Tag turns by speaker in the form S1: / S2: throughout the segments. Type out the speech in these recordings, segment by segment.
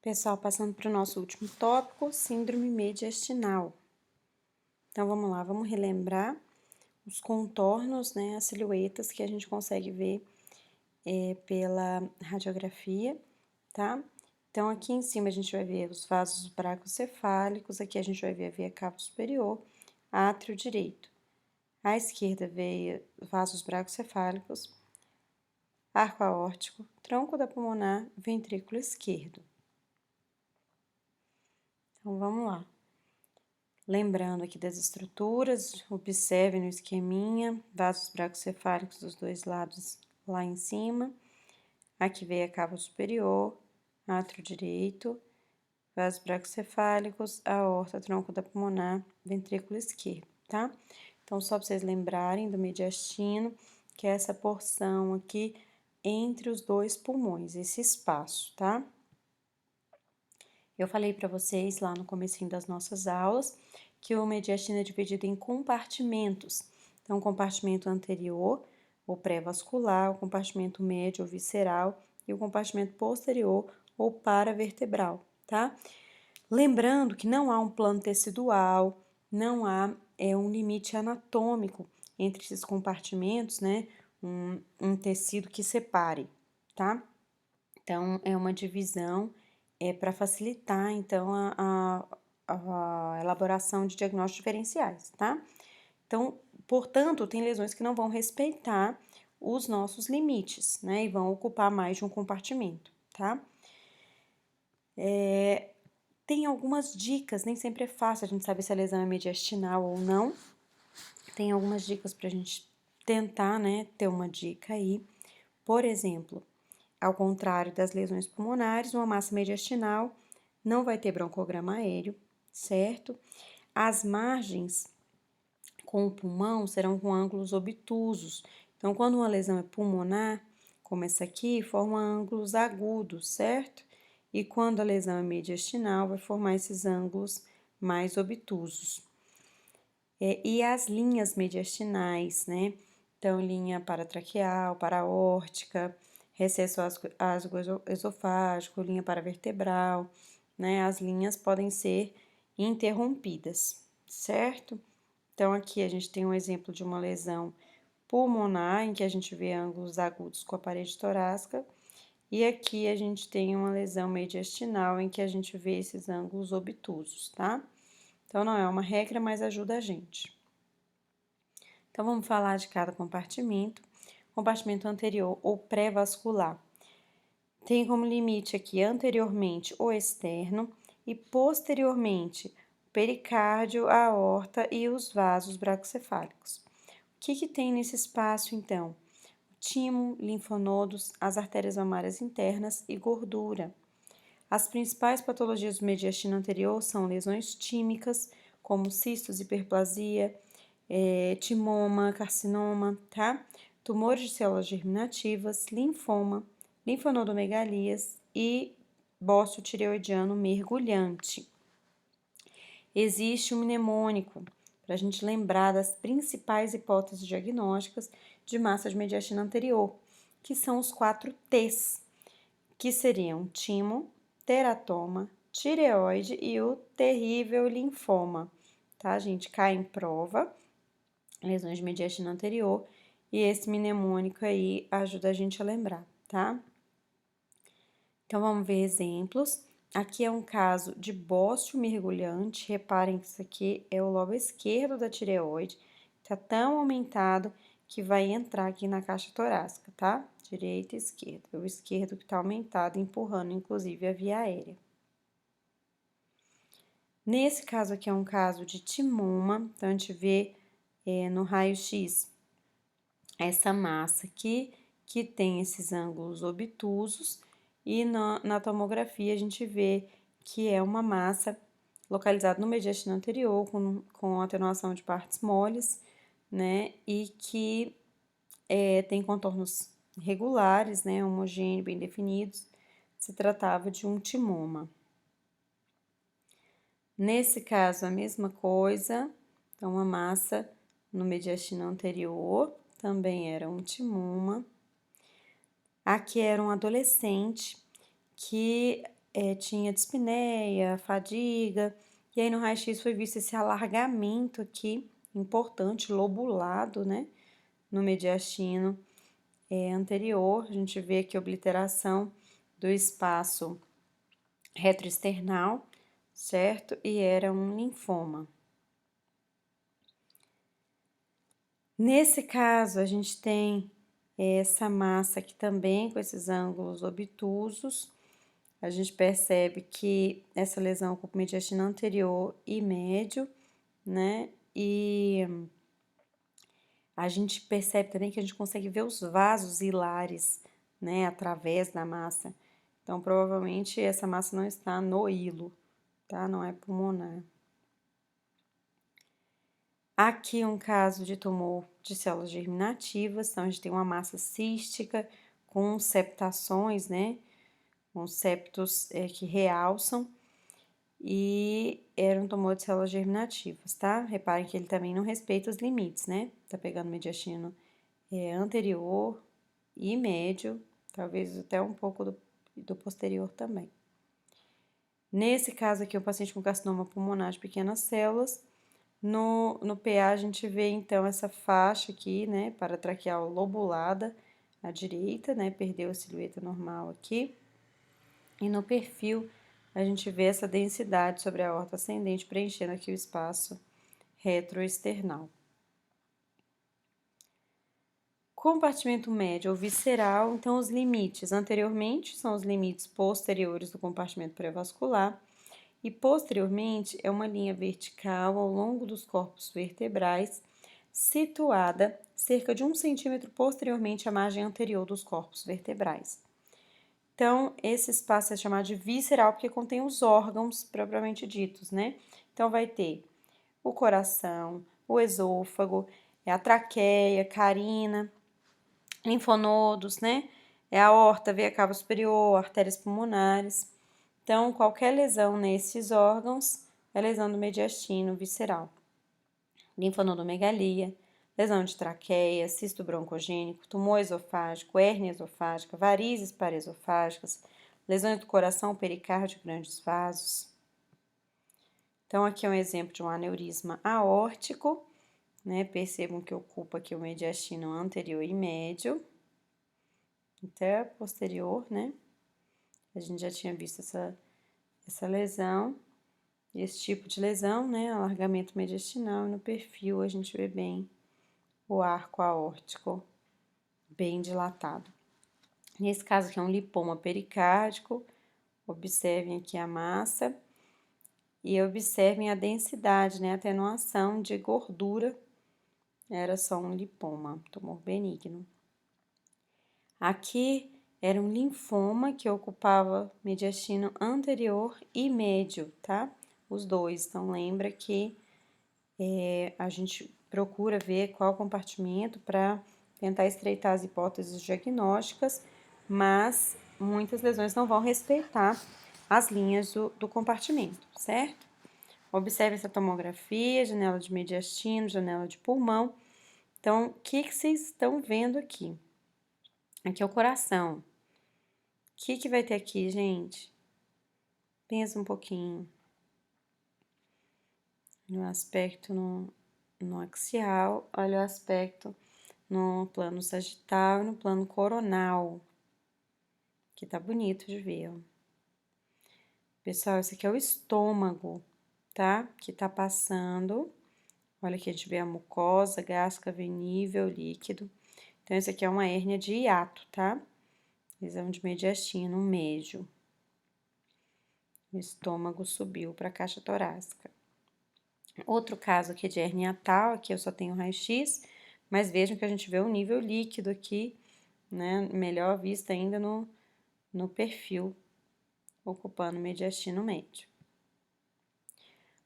S1: Pessoal, passando para o nosso último tópico, síndrome mediastinal. Então, vamos lá, vamos relembrar os contornos, né, as silhuetas que a gente consegue ver pela radiografia, tá? Então, aqui em cima a gente vai ver os vasos braquiocefálicos, aqui a gente vai ver a veia cava superior, átrio direito. À esquerda, veia vasos braquiocefálicos, arco aórtico, tronco da pulmonar, ventrículo esquerdo. Então, vamos lá. Lembrando aqui das estruturas, observe no esqueminha, vasos braquiocefálicos dos dois lados lá em cima. Aqui veio a cava superior, átrio direito, vasos braquiocefálicos, aorta, tronco da pulmonar, ventrículo esquerdo, tá? Então, só para vocês lembrarem do mediastino, que é essa porção aqui entre os dois pulmões, esse espaço, tá? Eu falei para vocês lá no comecinho das nossas aulas que o mediastino é dividido em compartimentos. Então, o compartimento anterior, ou pré-vascular, o compartimento médio ou visceral e o compartimento posterior ou paravertebral, tá? Lembrando que não há um plano tecidual, não há um limite anatômico entre esses compartimentos, né? Um tecido que separe, tá? Então, é uma divisão para facilitar, então, a elaboração de diagnósticos diferenciais, tá? Então, portanto, tem lesões que não vão respeitar os nossos limites, né? E vão ocupar mais de um compartimento, tá? Tem algumas dicas, nem sempre é fácil a gente saber se a lesão é mediastinal ou não. Tem algumas dicas pra gente tentar, né, ter uma dica aí. Por exemplo, ao contrário das lesões pulmonares, uma massa mediastinal não vai ter broncograma aéreo, certo? As margens com o pulmão serão com ângulos obtusos. Então, quando uma lesão é pulmonar, como essa aqui, forma ângulos agudos, certo? E quando a lesão é mediastinal, vai formar esses ângulos mais obtusos. E as linhas mediastinais, né? Então, linha paratraqueal, paraórtica, recesso asgo-esofágico, linha paravertebral, né? As linhas podem ser interrompidas, certo? Então, aqui a gente tem um exemplo de uma lesão pulmonar, em que a gente vê ângulos agudos com a parede torácica, e aqui a gente tem uma lesão mediastinal, em que a gente vê esses ângulos obtusos, tá? Então, não é uma regra, mas ajuda a gente. Então, vamos falar de cada compartimento. Compartimento anterior ou pré-vascular. Tem como limite aqui anteriormente o externo e posteriormente o pericárdio, a aorta e os vasos braquiocefálicos. O que tem nesse espaço, então? Timo, linfonodos, as artérias mamárias internas e gordura. As principais patologias do mediastino anterior são lesões tímicas, como cistos, hiperplasia, timoma, carcinoma, tá? Tumores de células germinativas, linfoma, linfonodomegalias e bócio tireoidiano mergulhante. Existe um mnemônico para a gente lembrar das principais hipóteses diagnósticas de massa de mediastina anterior, que são os 4 T's, que seriam timo, teratoma, tireoide e o terrível linfoma, tá, gente? Cai em prova, lesões de mediastina anterior, e esse mnemônico aí ajuda a gente a lembrar, tá? Então, vamos ver exemplos. Aqui é um caso de bócio mergulhante, reparem que isso aqui é o lobo esquerdo da tireoide, tá tão aumentado que vai entrar aqui na caixa torácica, tá? Direita e esquerda. O esquerdo que tá aumentado, empurrando, inclusive, a via aérea. Nesse caso aqui é um caso de timoma, então a gente vê no raio-x essa massa aqui, que tem esses ângulos obtusos, e na tomografia a gente vê que é uma massa localizada no mediastino anterior, com atenuação de partes moles, né, e que tem contornos regulares, né, homogêneos, bem definidos, se tratava de um timoma. Nesse caso, a mesma coisa, então, uma massa no mediastino anterior, também era um timoma. Aqui era um adolescente que tinha dispneia, fadiga, e aí no raio-x foi visto esse alargamento aqui, importante, lobulado, né, no mediastino anterior. A gente vê aqui a obliteração do espaço retroesternal, certo? E era um linfoma. Nesse caso, a gente tem essa massa aqui também, com esses ângulos obtusos. A gente percebe que essa lesão ocupa o mediastino anterior e médio, né? E a gente percebe também que a gente consegue ver os vasos hilares, né, através da massa. Então, provavelmente, essa massa não está no hilo, tá? Não é pulmonar. Aqui um caso de tumor de células germinativas, então a gente tem uma massa cística com septações, né? Com septos que realçam, e era um tumor de células germinativas, tá? Reparem que ele também não respeita os limites, né? Tá pegando mediastino anterior e médio, talvez até um pouco do posterior também. Nesse caso aqui, o paciente com carcinoma pulmonar de pequenas células, no PA a gente vê então essa faixa aqui, né, paratraqueal lobulada à direita, né, perdeu a silhueta normal aqui. E no perfil a gente vê essa densidade sobre a aorta ascendente preenchendo aqui o espaço retroesternal. Compartimento médio ou visceral, então os limites anteriormente são os limites posteriores do compartimento pré-vascular e posteriormente é uma linha vertical ao longo dos corpos vertebrais, situada cerca de 1 centímetro posteriormente à margem anterior dos corpos vertebrais. Então, esse espaço é chamado de visceral porque contém os órgãos propriamente ditos, né? Então, vai ter o coração, o esôfago, a traqueia, carina, linfonodos, né? É a aorta, veia cava superior, artérias pulmonares. Então, qualquer lesão nesses órgãos é lesão do mediastino visceral. Linfonodomegalia, lesão de traqueia, cisto broncogênico, tumor esofágico, hérnia esofágica, varizes paraesofágicas, lesões do coração, pericárdio, grandes vasos. Então, aqui é um exemplo de um aneurisma aórtico, né? Percebam que ocupa aqui o mediastino anterior e médio, até posterior, né? A gente já tinha visto essa lesão, esse tipo de lesão, né? Alargamento mediastinal, e no perfil a gente vê bem o arco aórtico bem dilatado. Nesse caso aqui é um lipoma pericárdico, observem aqui a massa e observem a densidade, né? A atenuação de gordura, era só um lipoma, tumor benigno. Aqui era um linfoma que ocupava mediastino anterior e médio, tá? Os dois, então lembra que a gente procura ver qual compartimento para tentar estreitar as hipóteses diagnósticas, mas muitas lesões não vão respeitar as linhas do compartimento, certo? Observe essa tomografia, janela de mediastino, janela de pulmão. Então, o que vocês estão vendo aqui? Aqui é o coração. O que vai ter aqui, gente? Pensa um pouquinho. No aspecto no axial, olha o aspecto no plano sagital e no plano coronal, que tá bonito de ver, ó. Pessoal, esse aqui é o estômago, tá? Que tá passando. Olha aqui, a gente vê a mucosa gástrica venível líquido. Então, esse aqui é uma hérnia de hiato, tá? Lesão de mediastino médio. O estômago subiu para a caixa torácica. Outro caso aqui de hérnia hiatal, aqui eu só tenho raio-x, mas vejam que a gente vê o nível líquido aqui, né? Melhor vista ainda no perfil, ocupando o mediastino médio.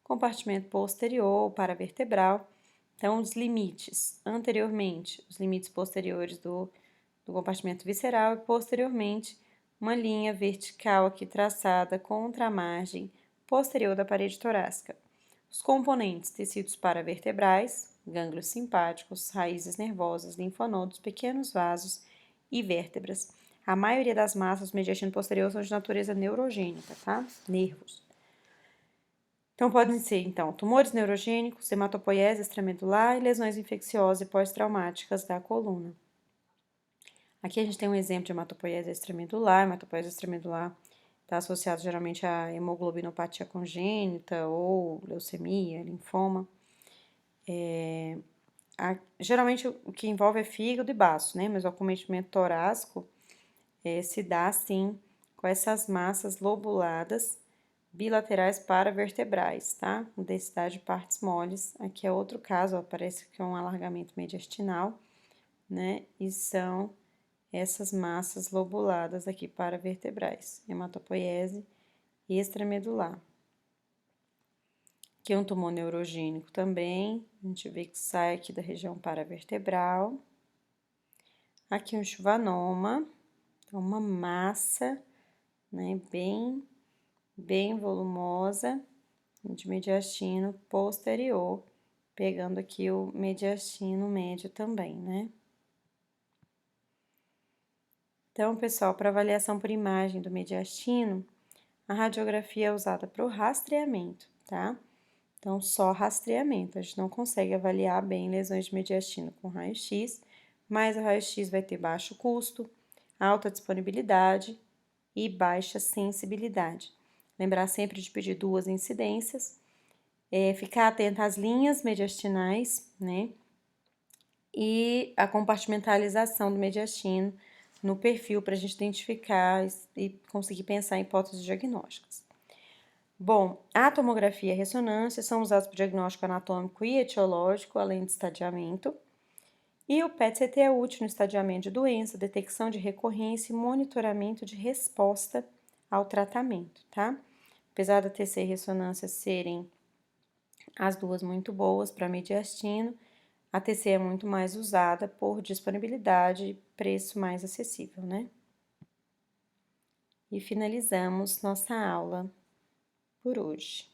S1: Compartimento posterior, paravertebral. Então, os limites, anteriormente, os limites posteriores do compartimento visceral e posteriormente, uma linha vertical aqui traçada contra a margem posterior da parede torácica. Os componentes, tecidos paravertebrais, gânglios simpáticos, raízes nervosas, linfonodos, pequenos vasos e vértebras. A maioria das massas do mediastino posterior são de natureza neurogênica, tá? Nervos. Então, podem ser, então, tumores neurogênicos, hematopoiese extramedular e lesões infecciosas e pós-traumáticas da coluna. Aqui a gente tem um exemplo de hematopoiese extramedular. Hematopoiese extramedular está associado geralmente a hemoglobinopatia congênita ou leucemia, linfoma. Geralmente o que envolve é fígado e baço, né? Mas o acometimento torácico se dá, sim, com essas massas lobuladas bilaterais paravertebrais, tá? Com densidade de partes moles. Aqui é outro caso, ó, parece que é um alargamento mediastinal, né? E são essas massas lobuladas aqui paravertebrais, hematopoiese extramedular. Aqui é um tumor neurogênico também, a gente vê que sai aqui da região paravertebral. Aqui um schwannoma, então uma massa, né, bem volumosa, de mediastino posterior, pegando aqui o mediastino médio também, né? Então, pessoal, para avaliação por imagem do mediastino, a radiografia é usada para o rastreamento, tá? Então, só rastreamento, a gente não consegue avaliar bem lesões de mediastino com raio-x, mas o raio-x vai ter baixo custo, alta disponibilidade e baixa sensibilidade. Lembrar sempre de pedir 2 incidências, ficar atento às linhas mediastinais, né? E a compartimentalização do mediastino no perfil para a gente identificar e conseguir pensar em hipóteses diagnósticas. Bom, a tomografia e a ressonância são usados para o diagnóstico anatômico e etiológico, além de estadiamento. E o PET-CT é útil no estadiamento de doença, detecção de recorrência e monitoramento de resposta ao tratamento, tá? Apesar da TC e ressonância serem as duas muito boas para mediastino, a TC é muito mais usada por disponibilidade e preço mais acessível, né? E finalizamos nossa aula por hoje.